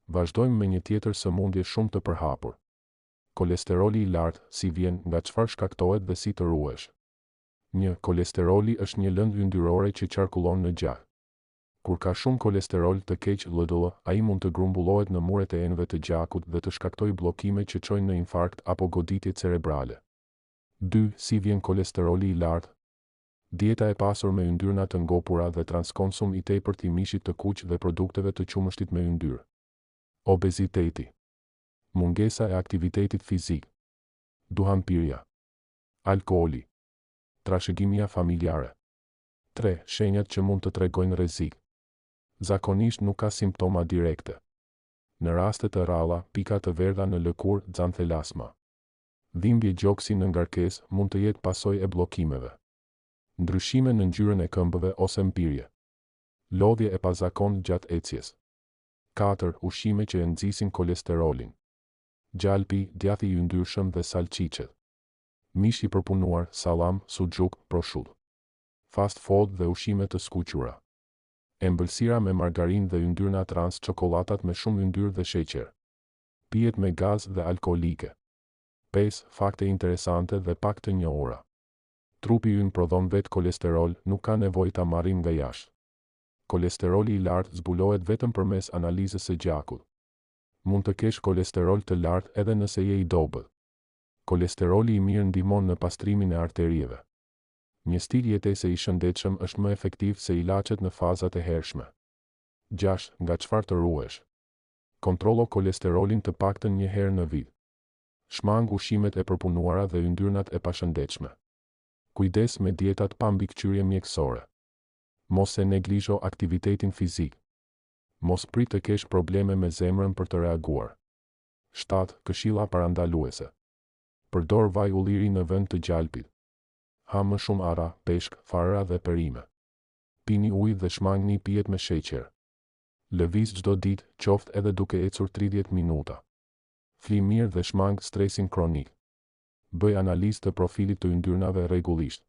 Vazhdojmë me një tjetër sëmundje shumë të përhapur. Kolesteroli i lartë, si vjen, nga çfarë shkaktohet dhe si të ruhesh. 1. Kolesteroli është një lëndë yndyrore që qarkullon në gjak. Kur ka shumë kolesterol të keq LDL, ai mund të grumbullohet në muret e enëve të gjakut dhe të shkaktojë bllokime që çojnë në infarkt apo goditje cerebrale. 2. Si vjen kolesteroli i lartë? Dieta e pasur me yndyrna të ngopura dhe transkonsum i tepërt i mishit të kuq dhe produkteve të qumështit me yndyrë. Obeziteti. Mungesa e aktivitetit fizik. Duhanpirja. Alkooli. Trashëgimia familjare. 3. Shenjat që mund të tregojnë rrezik. Zakonisht nuk ka simptoma direkte. Në raste të rralla, pika të verdha në lëkurë, xanthelasma. Dhimbje gjoksi në ngarkesë mund të jetë pasojë e bllokimeve. Ndryshime në ngjyrën e këmbëve ose mpirje. Lodhje e pazakon gjatë ecjes. 4. Ushqime që e nxisin kolesterolin. Gjalpi, djathi i yndyrshëm dhe salçiçet. Mish i përpunuar, sallam, suxhuk, prosciutto. Fast food dhe ushqime të skuqura. Ëmbëlsira me margarinë dhe yndyrna trans, çokoladat me shumë yndyrë dhe sheqer. Pijet me gaz dhe alkoolike. 5. Fakte interesante dhe pak të njohura. Trupi ynë prodhon vetë kolesterol, nuk ka nevojë ta marrim nga jashtë. Kolesteroli i lartë zbulohet vetëm përmes analizës së gjakut. Mund të kesh kolesterol të lartë edhe nëse je i dobët. Kolesteroli i mirë ndihmon në pastrimin e arterieve. Një stil jetese i shëndetshëm është më efektiv se ilaçet në fazat e hershme. 6. Nga çfarë të ruhesh? Kontrollo kolesterolin të paktën një herë në vit. Shmang ushqimet e përpunuara dhe yndyrnat e pashëndetshme. Kujdes me dietat pa mbikëqyrje mjekësore. Mos e neglizho aktivitetin fizik. Mos prit të kesh probleme me zemrën për të reaguar. 7. Këshilla parandaluese. Përdor vaj ulliri në vend të gjalpit. Ha më shumë ara, peshk, farëra dhe perime. Pini ujë dhe shmangni pijet me sheqer. Lëviz çdo ditë, qoftë edhe duke ecur 30 minuta. Fli mirë dhe shmang stresin kronik. Bëj analizë të profilit të yndyrnave rregullisht.